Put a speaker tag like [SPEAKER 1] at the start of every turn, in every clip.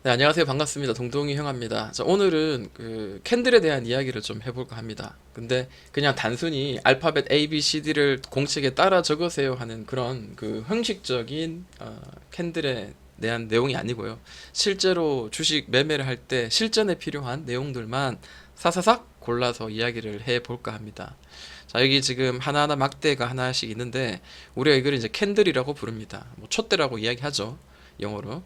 [SPEAKER 1] 네, 안녕하세요. 반갑습니다. 동동이 형입니다. 자, 오늘은 캔들에 대한 이야기를 좀 해볼까 합니다. 근데 그냥 단순히 알파벳 A, B, C, D를 공책에 따라 적으세요 하는 그런 형식적인 캔들에 대한 내용이 아니고요. 실제로 주식 매매를 할 때 실전에 필요한 내용들만 사사삭 골라서 이야기를 해볼까 합니다. 자, 여기 지금 하나하나 막대가 하나씩 있는데 우리가 이걸 이제 캔들이라고 부릅니다. 뭐 촛대라고 이야기하죠. 영어로.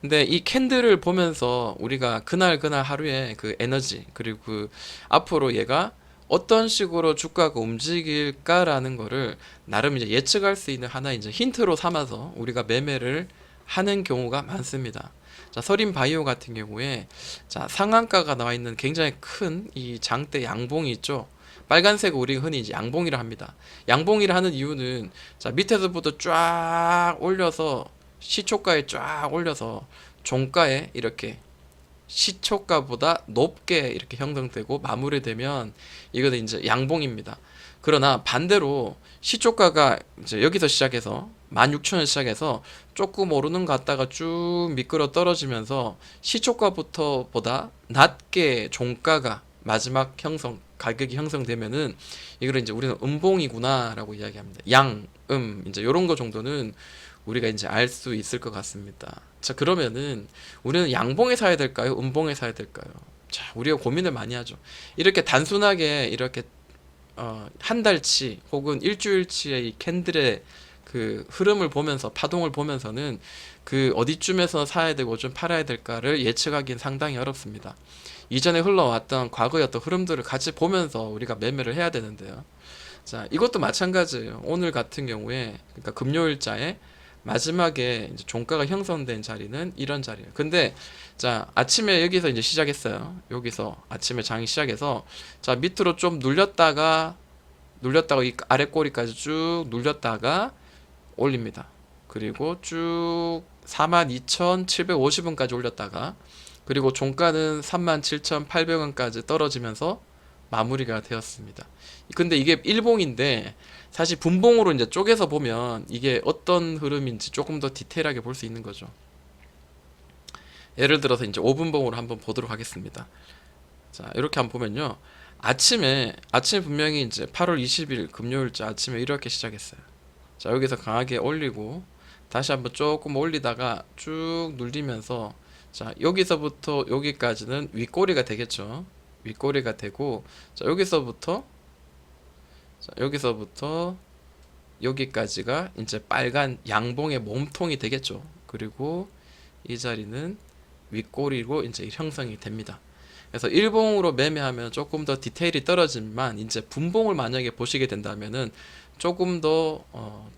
[SPEAKER 1] 근데 이 캔들을 보면서 우리가 그날 그날 하루에 그 에너지 그리고 앞으로 얘가 어떤 식으로 주가가 움직일까라는 거를 나름 이제 예측할 수 있는 하나의 이제 힌트로 삼아서 우리가 매매를 하는 경우가 많습니다. 자, 서린 바이오 같은 경우에 자, 상한가가 나와 있는 굉장히 큰 이 장대 양봉이 있죠. 빨간색 우리 흔히 이제 양봉이라 합니다. 양봉이라 하는 이유는 자, 밑에서부터 쫙 올려서 시초가에 쫙 올려서 종가에 이렇게 시초가보다 높게 이렇게 형성되고 마무리되면 이거는 이제 양봉입니다. 그러나 반대로 시초가가 이제 여기서 시작해서 16,000원 시작해서 조금 오르는 것 같다가 쭉 미끄러 떨어지면서 시초가부터 보다 낮게 종가가 마지막 형성 가격이 형성되면은 이거를 이제 우리는 음봉이구나라고 이야기합니다. 이제 요런 거 정도는 우리가 이제 알 수 있을 것 같습니다. 자, 그러면은 우리는 양봉에 사야 될까요? 음봉에 사야 될까요? 자, 우리가 고민을 많이 하죠. 이렇게 단순하게 이렇게 한 달치 혹은 일주일치의 이 캔들의 그 흐름을 보면서 파동을 보면서는 그 어디쯤에서 사야 되고 좀 팔아야 될까를 예측하기는 상당히 어렵습니다. 이전에 흘러왔던 과거의 어떤 흐름들을 같이 보면서 우리가 매매를 해야 되는데요. 자, 이것도 마찬가지예요. 오늘 같은 경우에 그러니까 금요일자에 마지막에 이제 종가가 형성된 자리는 이런 자리예요. 근데 자, 아침에 여기서 이제 시작했어요. 여기서 아침에 장이 시작해서 자, 밑으로 좀 눌렸다가 이 아래 꼬리까지 쭉 눌렸다가 올립니다. 그리고 쭉 42,750원까지 올렸다가 그리고 종가는 37,800원까지 떨어지면서 마무리가 되었습니다. 근데 이게 일봉인데 사실 분봉으로 이제 쪼개서 보면 이게 어떤 흐름인지 조금 더 디테일하게 볼 수 있는 거죠. 예를 들어서 이제 5분봉으로 한번 보도록 하겠습니다. 자, 이렇게 한번 보면요. 아침에 분명히 이제 8월 20일 금요일자 아침에 이렇게 시작했어요. 자, 여기서 강하게 올리고 다시 한번 조금 올리다가 쭉 눌리면서 자, 여기서부터 여기까지는 윗꼬리가 되겠죠. 윗꼬리가 되고 자, 여기서부터 여기까지가 이제 빨간 양봉의 몸통이 되겠죠. 그리고 이 자리는 윗꼬리로 이제 형성이 됩니다. 그래서 일봉으로 매매하면 조금 더 디테일이 떨어지만 이제 분봉을 만약에 보시게 된다면은 조금 더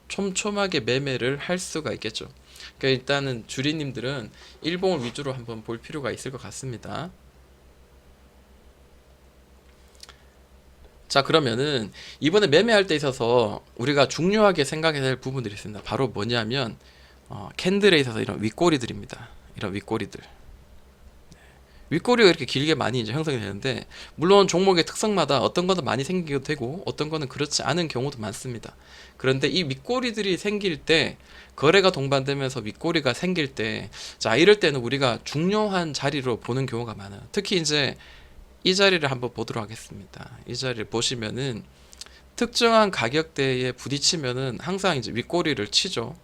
[SPEAKER 1] 촘촘하게 매매를 할 수가 있겠죠. 그러니까 일단은 주리님들은 일봉을 위주로 한번 볼 필요가 있을 것 같습니다. 자, 그러면은 이번에 매매할 때 있어서 우리가 중요하게 생각해야 될 부분들이 있습니다. 바로 뭐냐면 캔들에 있어서 이런 윗꼬리들입니다. 이런 윗꼬리들. 윗꼬리가 이렇게 길게 많이 이제 형성이 되는데 물론 종목의 특성마다 어떤 거는 많이 생기기도 되고 어떤 거는 그렇지 않은 경우도 많습니다. 그런데 이 윗꼬리들이 생길 때 거래가 동반되면서 윗꼬리가 생길 때 자, 이럴 때는 우리가 중요한 자리로 보는 경우가 많아요. 특히 이제 이 자리를 한번 보도록 하겠습니다. 이 자리를 보시면은 특정한 가격대에 부딪히면은 항상 이제 윗꼬리를 치죠.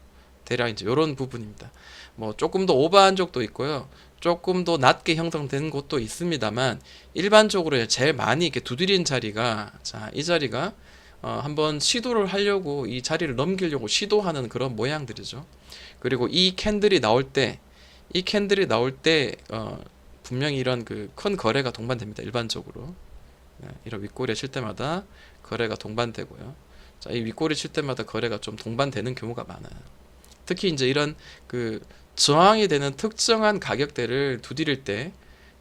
[SPEAKER 1] 대략 이제 이런 부분입니다. 뭐 조금 더 오버한 적도 있고요. 조금 더 낮게 형성된 곳도 있습니다만 일반적으로 제일 많이 이렇게 두드린 자리가 자, 이 자리가 한번 시도를 하려고 이 자리를 넘기려고 시도하는 그런 모양들이죠. 그리고 이 캔들이 나올 때 분명히 이런 그 큰 거래가 동반됩니다. 일반적으로. 네, 이런 윗꼬리에 칠 때마다 거래가 동반되고요. 자, 이 윗꼬리 칠 때마다 거래가 좀 동반되는 경우가 많아요. 특히 이제 이런 그 저항이 되는 특정한 가격대를 두드릴 때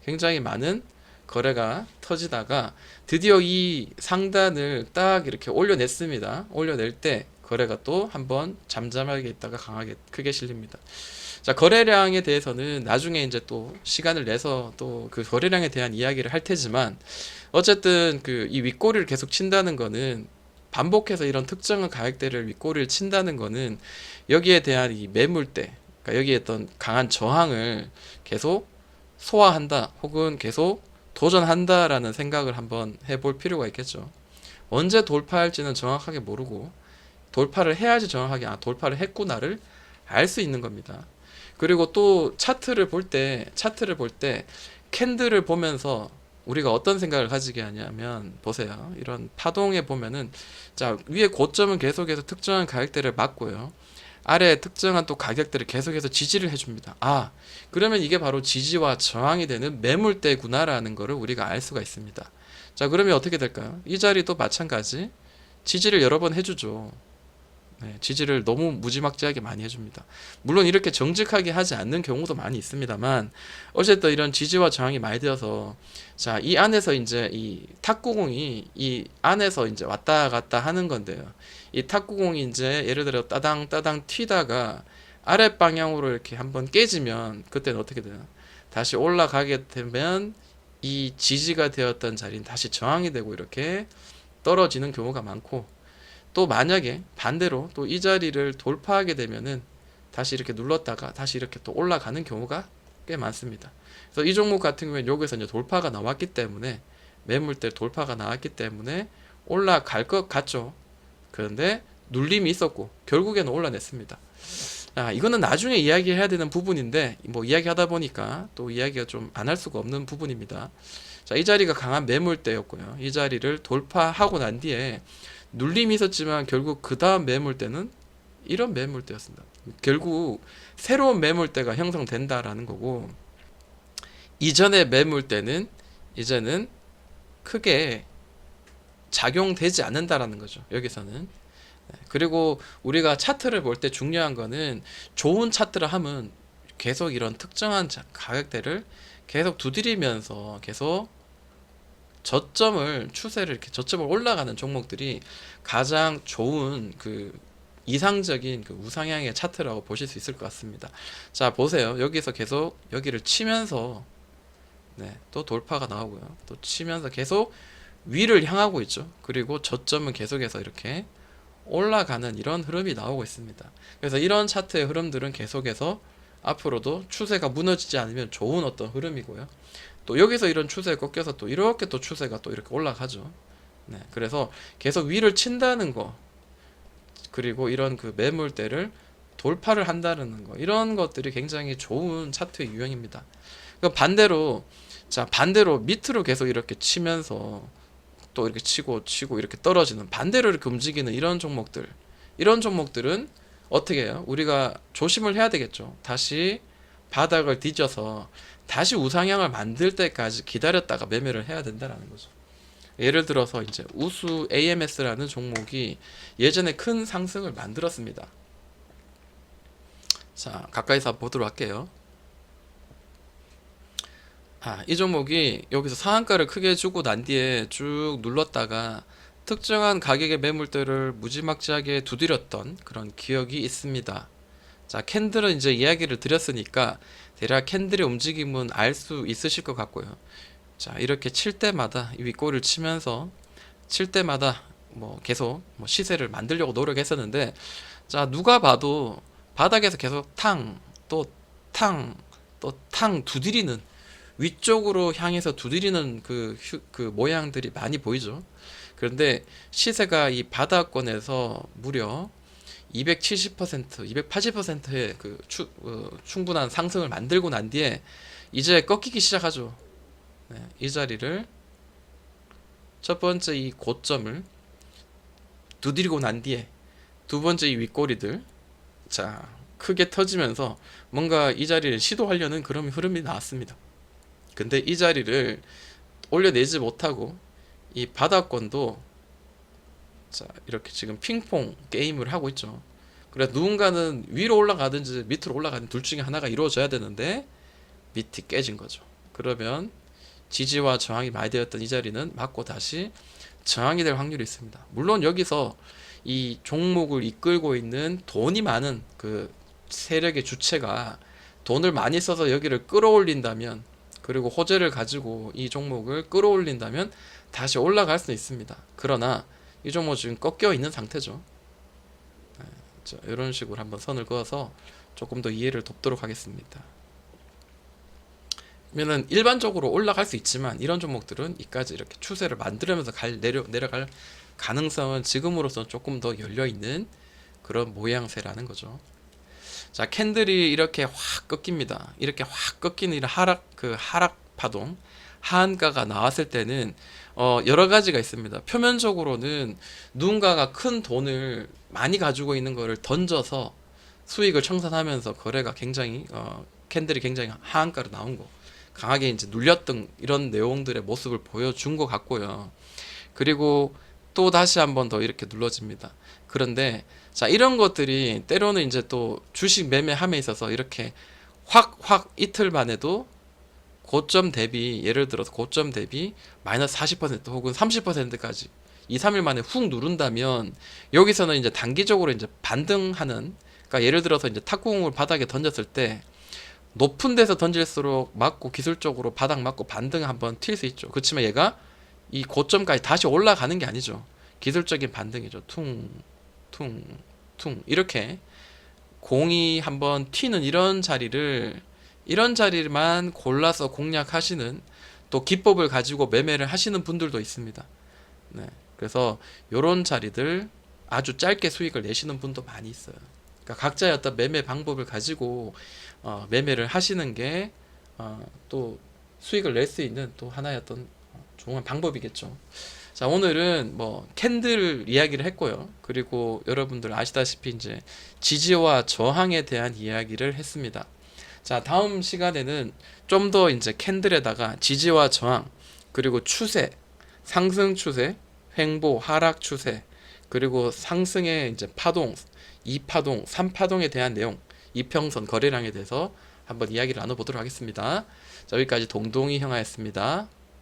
[SPEAKER 1] 굉장히 많은 거래가 터지다가 드디어 이 상단을 딱 이렇게 올려냈습니다. 올려낼 때 거래가 또 한번 잠잠하게 있다가 강하게 크게 실립니다. 자, 거래량에 대해서는 나중에 이제 또 시간을 내서 또 그 거래량에 대한 이야기를 할 테지만 어쨌든 그 이 윗꼬리를 계속 친다는 거는 반복해서 이런 특정한 가격대를 윗꼬리를 친다는 거는 여기에 대한 이 매물대, 그러니까 여기에 어떤 강한 저항을 계속 소화한다 혹은 계속 도전한다라는 생각을 한번 해볼 필요가 있겠죠. 언제 돌파할지는 정확하게 모르고 돌파를 해야지 정확하게 돌파를 했구나를 알 수 있는 겁니다. 그리고 또 차트를 볼 때 캔들을 보면서 우리가 어떤 생각을 가지게 하냐면 보세요. 이런 파동에 보면은 자 위에 고점은 계속해서 특정한 가격대를 맞고요. 아래 특정한 또 가격대를 계속해서 지지를 해줍니다. 그러면 이게 바로 지지와 저항이 되는 매물대구나라는 것을 우리가 알 수가 있습니다. 자, 그러면 어떻게 될까요? 이 자리도 마찬가지 지지를 여러 번 해주죠. 네, 지지를 너무 무지막지하게 많이 해줍니다. 물론 이렇게 정직하게 하지 않는 경우도 많이 있습니다만 어쨌든 이런 지지와 저항이 많이 되어서 자, 이 안에서 이제 이 탁구공이 이 안에서 이제 왔다 갔다 하는 건데요. 이 탁구공이 이제 예를 들어 따당 따당 튀다가 아랫 방향으로 이렇게 한번 깨지면 그때는 어떻게 돼요? 다시 올라가게 되면 이 지지가 되었던 자리는 다시 저항이 되고 이렇게 떨어지는 경우가 많고 또 만약에 반대로 또 이 자리를 돌파하게 되면은 다시 이렇게 눌렀다가 다시 이렇게 또 올라가는 경우가 꽤 많습니다. 그래서 이 종목 같은 경우에는 여기서 이제 돌파가 나왔기 때문에 매물대 돌파가 나왔기 때문에 올라갈 것 같죠. 그런데 눌림이 있었고 결국에는 올라냈습니다. 이거는 나중에 이야기해야 되는 부분인데 뭐 이야기하다 보니까 또 이야기가 좀 안 할 수가 없는 부분입니다. 자, 이 자리가 강한 매물대였고요. 이 자리를 돌파하고 난 뒤에 눌림이 있었지만 결국 그 다음 매물대는 이런 매물대였습니다. 결국 새로운 매물대가 형성된다라는 거고 이전의 매물대는 이제는 크게 작용되지 않는다라는 거죠. 여기서는. 그리고 우리가 차트를 볼 때 중요한 거는 좋은 차트를 하면 계속 이런 특정한 가격대를 계속 두드리면서 계속 저점을 올라가는 종목들이 가장 좋은 그 이상적인 그 우상향의 차트라고 보실 수 있을 것 같습니다. 자, 보세요. 여기서 계속 여기를 치면서 또 돌파가 나오고요. 또 치면서 계속 위를 향하고 있죠. 그리고 저점은 계속해서 이렇게 올라가는 이런 흐름이 나오고 있습니다. 그래서 이런 차트의 흐름들은 계속해서 앞으로도 추세가 무너지지 않으면 좋은 어떤 흐름이고요. 또 여기서 이런 추세에 꺾여서 또 이렇게 또 추세가 또 이렇게 올라가죠. 그래서 계속 위를 친다는 거, 그리고 이런 그 매물대를 돌파를 한다는 거, 이런 것들이 굉장히 좋은 차트의 유형입니다. 반대로 밑으로 계속 이렇게 치면서 또 이렇게 치고 이렇게 떨어지는 반대로 이렇게 움직이는 이런 종목들은 어떻게 해요? 우리가 조심을 해야 되겠죠. 다시 바닥을 뒤져서 다시 우상향을 만들 때까지 기다렸다가 매매를 해야 된다라는 거죠. 예를 들어서 이제 우수 AMS라는 종목이 예전에 큰 상승을 만들었습니다. 자, 가까이서 보도록 할게요. 이 종목이 여기서 상한가를 크게 주고 난 뒤에 쭉 눌렀다가 특정한 가격의 매물대를 무지막지하게 두드렸던 그런 기억이 있습니다. 자, 캔들은 이제 이야기를 드렸으니까 대략 캔들의 움직임은 알 수 있으실 것 같고요. 자, 이렇게 칠 때마다 이 윗골을 치면서 칠 때마다 뭐 계속 뭐 시세를 만들려고 노력했었는데 자, 누가 봐도 바닥에서 계속 또 탕 두드리는 위쪽으로 향해서 두드리는 그 모양들이 많이 보이죠. 그런데 시세가 이 바닥권에서 무려 270%, 280%의 충분한 상승을 만들고 난 뒤에 이제 꺾이기 시작하죠. 이 자리를 첫 번째 이 고점을 두드리고 난 뒤에 두 번째 이 윗꼬리들 자 크게 터지면서 뭔가 이 자리를 시도하려는 그런 흐름이 나왔습니다. 근데 이 자리를 올려내지 못하고 이 바닥권도 자 이렇게 지금 핑퐁 게임을 하고 있죠. 그래서 누군가는 위로 올라가든지 밑으로 올라가든 둘 중에 하나가 이루어져야 되는데 밑이 깨진 거죠. 그러면 지지와 저항이 많이 되었던 이 자리는 맞고 다시 저항이 될 확률이 있습니다. 물론 여기서 이 종목을 이끌고 있는 돈이 많은 그 세력의 주체가 돈을 많이 써서 여기를 끌어올린다면 그리고 호재를 가지고 이 종목을 끌어올린다면 다시 올라갈 수 있습니다. 그러나 이 종목 지금 꺾여 있는 상태죠. 자, 이런 식으로 한번 선을 그어서 조금 더 이해를 돕도록 하겠습니다. 면은 일반적으로 올라갈 수 있지만 이런 종목들은 이까지 이렇게 추세를 만들면서 내려갈 가능성은 지금으로선 조금 더 열려 있는 그런 모양새라는 거죠. 자, 캔들이 이렇게 확 꺾입니다. 이렇게 확 꺾이는 이런 하락 파동, 하한가가 나왔을 때는 여러 가지가 있습니다. 표면적으로는 누군가가 큰 돈을 많이 가지고 있는 거를 던져서 수익을 청산하면서 거래가 굉장히 캔들이 굉장히 하한가로 나온 거, 강하게 이제 눌렸던 이런 내용들의 모습을 보여준 것 같고요. 그리고 또 다시 한번 더 이렇게 눌러집니다. 그런데 자, 이런 것들이 때로는 이제 또 주식 매매함에 있어서 이렇게 확 이틀 만에도 고점 대비, 예를 들어서 고점 대비 마이너스 40% 혹은 30%까지 2, 3일 만에 훅 누른다면 여기서는 이제 단기적으로 이제 반등하는, 그러니까 예를 들어서 이제 탁구공을 바닥에 던졌을 때 높은 데서 던질수록 맞고 기술적으로 바닥 맞고 반등 한번 튈 수 있죠. 그렇지만 얘가 이 고점까지 다시 올라가는 게 아니죠. 기술적인 반등이죠. 퉁 이렇게 공이 한번 튀는 이런 자리만 골라서 공략하시는 또 기법을 가지고 매매를 하시는 분들도 있습니다. 네. 그래서 요런 자리들 아주 짧게 수익을 내시는 분도 많이 있어요. 그러니까 각자의 어떤 매매 방법을 가지고 매매를 하시는 게 또 수익을 낼 수 있는 또 하나의 어떤 좋은 방법이겠죠. 자, 오늘은 뭐 캔들 이야기를 했고요. 그리고 여러분들 아시다시피 이제 지지와 저항에 대한 이야기를 했습니다. 자, 다음 시간에는 좀 더 이제 캔들에다가 지지와 저항, 그리고 추세, 상승 추세, 횡보, 하락 추세, 그리고 상승의 이제 파동, 2파동, 3파동에 대한 내용, 이평선 거래량에 대해서 한번 이야기를 나눠보도록 하겠습니다. 자, 여기까지 동동이 형아였습니다.